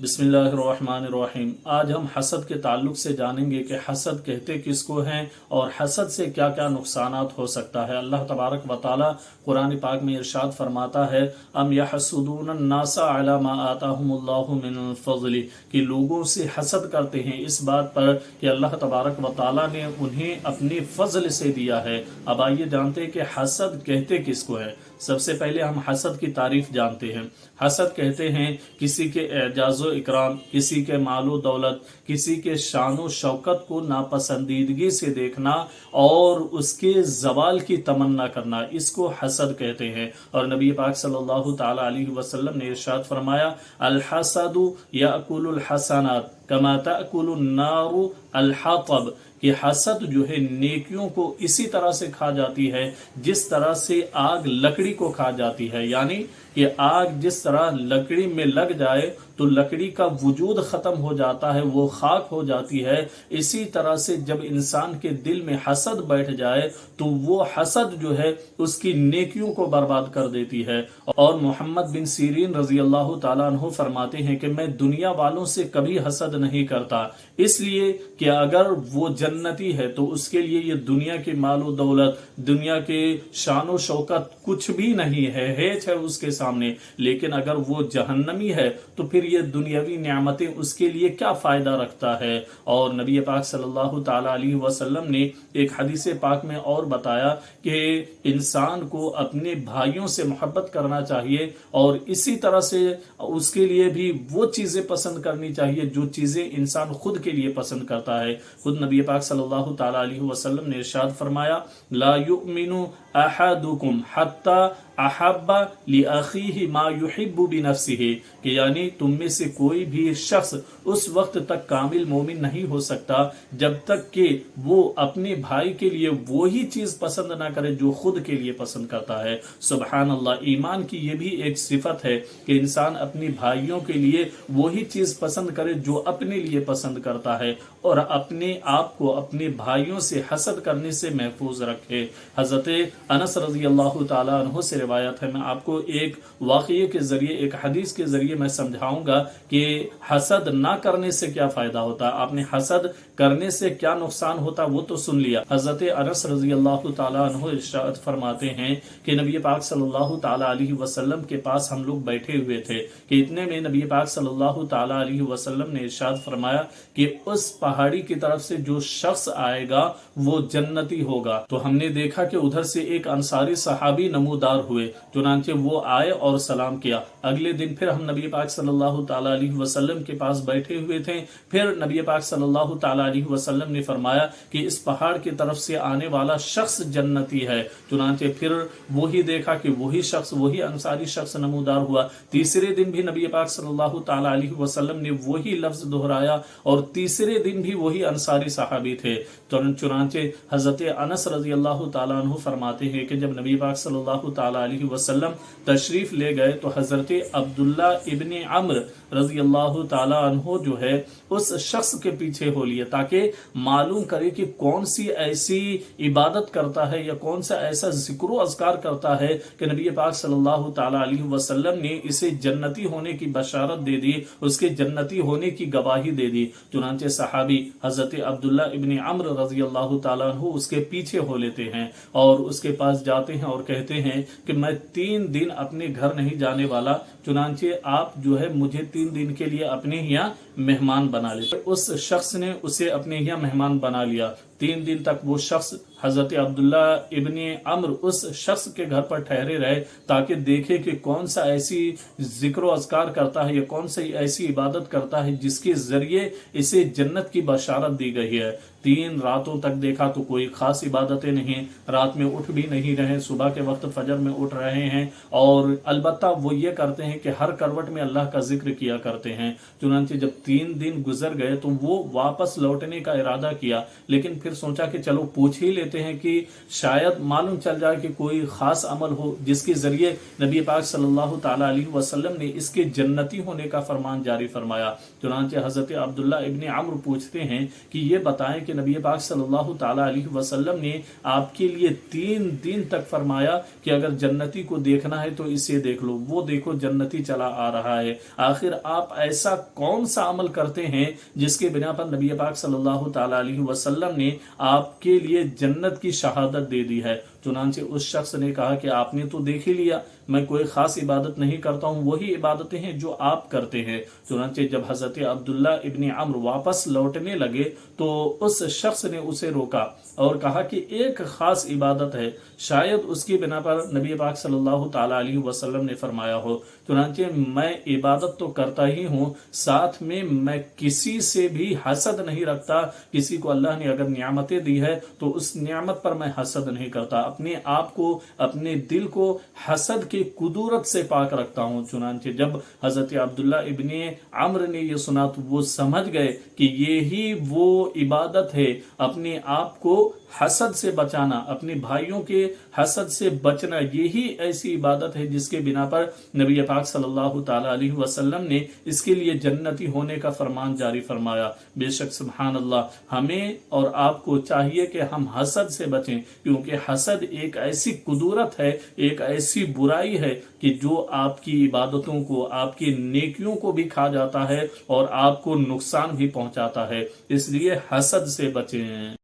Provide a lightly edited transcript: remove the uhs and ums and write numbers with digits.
बिस्मिल्लाहिर्रहमानिर्रहीम। आज हम हसद के ताल्लुक से जानेंगे कि हसद कहते किसको हैं और हसद से क्या क्या नुकसानात हो सकता है। अल्लाह तबारक व तआला कुरान पाक में इरशाद फरमाता है, अम यहसुदून अन्नासा अला मा आताहुमुल्लाहु मिन फज़ली, कि लोगों से हसद करते हैं इस बात पर कि अल्लाह तबारक व तआला ने उन्हें अपने फजल से दिया है। अब आइए जानते हैं कि हसद कहते किसको है। सबसे पहले हम हसद की तारीफ जानते हैं। हसद कहते हैं किसी के एजाज़ो इकराम, किसी के मालो दौलत, किसी के शानो शौकत को नापसंदीदगी से देखना और उसके जवाल की तमन्ना करना, इसको हसद कहते हैं। और नबी पाक सल्लल्लाहु ताला अलैहि वसल्लम ने इरशाद फरमाया, अल हसदु याकुलुल हसनात कमा ताकुलुन नारु अल हतब, कि हसद जो है नेकियों को इसी तरह से खा जाती है जिस तरह से आग लकड़ी को खा जाती है। यानी कि आग जिस तरह लकड़ी में लग जाए तो लकड़ी का वजूद खत्म हो जाता है, वो खाक हो जाती है। इसी तरह से जब इंसान के दिल में हसद बैठ जाए तो वो हसद जो है उसकी नेकियों को बर्बाद कर देती है। और मोहम्मद बिन सीरीन रजी अल्लाह ताला अन्हु फरमाते हैं कि मैं दुनिया वालों से कभी हसद नहीं करता, इसलिए कि अगर वो जन्नती है तो उसके लिए ये दुनिया के मालो दौलत, दुनिया के शानो शौकत कुछ भी नहीं है, हेच है उसके सामने। लेकिन अगर वो जहन्नमी है तो फिर ये दुनियावी नियामतें उसके लिए क्या फायदा रखता है। और नबी पाक सल्लल्लाहु ताला अलैहि वसल्लम ने एक हदीस पाक में और बताया कि इंसान को अपने भाइयों से मोहब्बत करना चाहिए और इसी तरह से उसके लिए भी वो चीजें पसंद करनी चाहिए जो चीजें इंसान खुद के लिए पसंद करता है। खुद नबी पाक सल्लल्लाहु ताला अलैहि वसल्लम ने इरशाद फरमाया, ला युमिनु अहदुकुम हत्ता अहब्बा लि अखीहि मा युहिब्बु बिनफ्सिहि, कि यानी तुम में से कोई भी शख्स उस वक्त तक कामिल मोमिन नहीं हो सकता जब तक कि वो अपने भाई के लिए वो ही चीज पसंद ना करे जो खुद के लिए पसंद करता है। सुभान अल्लाह, ईमान की ये भी एक सिफत है कि इंसान अपने भाइयों के लिए वो ही चीज पसंद करे जो अपने लिए पसंद करता है और अपने आप को अपने भाइयों से हसद करने से महफूज रखे। हजरत अनस रजी अल्लाह ताला अन्हु से रिवायत है, मैं आपको एक वाक़ये के जरिए, एक हदीस के जरिए मैं समझाऊंगा कि हसद ना करने से क्या फायदा होता। आपने हसद करने से क्या नुकसान होता वो तो सुन लिया। हजरत अनस रजी अल्लाह ताला अन्हु इरशाद फरमाते हैं कि नबी पाक सल्लल्लाहु ताला अलैहि वसल्लम के पास हम लोग बैठे हुए थे कि इतने में नबी पाक सल्लल्लाहु ताला अलैहि वसल्लम ने इरशाद फरमाया कि उस पहाड़ी की तरफ से जो शख्स आएगा वो जन्नती होगा। तो हमने देखा कि उधर से एक अंसारी सहाबी नमूदार हुए, चुनांचे वो आए और सलाम किया। अगले दिन फिर हम नबी पाक सल्लल्लाहु ताला अलैहि वसल्लम के पास बैठे हुए थे। फिर नबी पाक सल्लल्लाहु ताला अलैहि वसल्लम ने फरमाया कि इस पहाड़ की तरफ से आने वाला शख्स जन्नती है। चुनांचे फिर वही देखा कि वही शख्स, वही अंसारी शख्स नमूदार हुआ। तीसरे दिन भी नबी पाक सल्लल्लाहु ताला अलैहि वसल्लम ने वही लफ्ज दोहराया और तीसरे दिन भी वही अंसारी सहाबी थे। चुनांचे हजरत अनस रजी अल्लाह ताला अन्हु फरमाते हैं कि जब नबी पाक सल्लल्लाहु ताला अलैहि वसल्लम तशरीफ ले गए तो हजरत अब्दुल्ला इब्ने अम्र रजी अल्लाह ताला अन्हु जो है उस शख्स के पीछे हो लिए ताकि मालूम करे कि कौन सी ऐसी इबादत करता है या कौन सा ऐसा जिक्र अज़कार करता है कि नबी पाक सल्लल्लाहु ताला अलैहि वसल्लम ने इसे जन्नती होने की बशारत दे दी, उसके जन्नती होने की गवाही दे दी। चुनांचे सहाबी हजरत अब्दुल्ला इब्ने अम्र रजी अल्लाह ताला अन्हु उसके पीछे हो लेते हैं और उसके पास जाते हैं और कहते हैं कि मैं 3 दिन अपने घर नहीं जाने वाला, चुनांचे आप जो है मुझे 3 दिन के लिए अपने यहाँ मेहमान बना ले। उस शख्स ने उसे अपने यहाँ मेहमान बना लिया। 3 दिन तक वो शख्स हजरत अब्दुल्ला इब्ने अम्र उस शख्स के घर पर ठहरे रहे ताकि देखे कि कौन सा ऐसी जिक्र अज़कार करता है या कौन सी ऐसी इबादत करता है जिसके जरिए इसे जन्नत की बशारत दी गई है। 3 रातों तक देखा तो कोई खास इबादतें नहीं, रात में उठ भी नहीं रहे, सुबह के वक्त फजर में उठ रहे हैं और अलबत्ता वो ये करते हैं कि हर करवट में अल्लाह का जिक्र किया करते हैं। चुनांचे जब 3 दिन गुजर गए तो वो वापस लौटने का इरादा किया, लेकिन फिर सोचा कि चलो पूछ ही लेते हैं कि शायद मालूम चल जाए कि कोई खास अमल हो जिसके जरिए नबी पाक सल्लल्लाहु ताला अलैहि वसल्लम ने इसके जन्नती होने का फरमान जारी फरमाया। चुनांचे हजरत अब्दुल्ला इब्ने अम्र पूछते हैं कि ये बताएं कि नबी पाक सल्लल्लाहु ताला अलैहि वसल्लम ने आपके लिए 3 दिन तक फरमाया कि अगर जन्नती को देखना है तो इसे देख लो, वो देखो जन्नती بڑھتی چلا آ رہا ہے۔ آخر آپ ایسا کون سا عمل کرتے ہیں جس کے بنا پر نبی پاک صلی اللہ تعالیٰ علیہ وسلم نے آپ کے لیے جنت کی شہادت دے دی ہے؟ چنانچہ اس شخص نے کہا کہ آپ نے تو دیکھ ہی لیا، میں کوئی خاص عبادت نہیں کرتا ہوں، وہی عبادتیں ہیں جو آپ کرتے ہیں۔ چنانچہ جب حضرت عبداللہ ابن عمرو واپس لوٹنے لگے تو اس شخص نے اسے روکا اور کہا کہ ایک خاص عبادت ہے، شاید اس کی بنا پر نبی پاک صلی اللہ تعالیٰ علیہ وسلم نے فرمایا ہو۔ چنانچہ میں عبادت تو کرتا ہی ہوں، ساتھ میں میں کسی سے بھی حسد نہیں رکھتا۔ کسی کو اللہ نے اگر نعمتیں دی ہے تو اس نعمت پر میں حسد نہیں کرتا، اپنے آپ کو، اپنے دل کو حسد کی قدورت سے پاک رکھتا ہوں۔ چنانچہ جب حضرت عبداللہ ابن عمرو نے یہ سنا تو وہ سمجھ گئے کہ یہی وہ عبادت ہے، اپنے آپ کو حسد سے بچانا، اپنے بھائیوں کے حسد سے بچنا، یہی ایسی عبادت ہے جس کے بنا پر نبی پاک صلی اللہ تعالیٰ علیہ وسلم نے اس کے لیے جنتی ہونے کا فرمان جاری فرمایا۔ بے شک سبحان اللہ، ہمیں اور آپ کو چاہیے کہ ہم حسد سے بچیں، کیونکہ حسد ایک ایسی قدورت ہے، ایک ایسی برائی ہے کہ جو آپ کی عبادتوں کو، آپ کی نیکیوں کو بھی کھا جاتا ہے اور آپ کو نقصان بھی پہنچاتا ہے۔ اس لیے حسد سے بچیں۔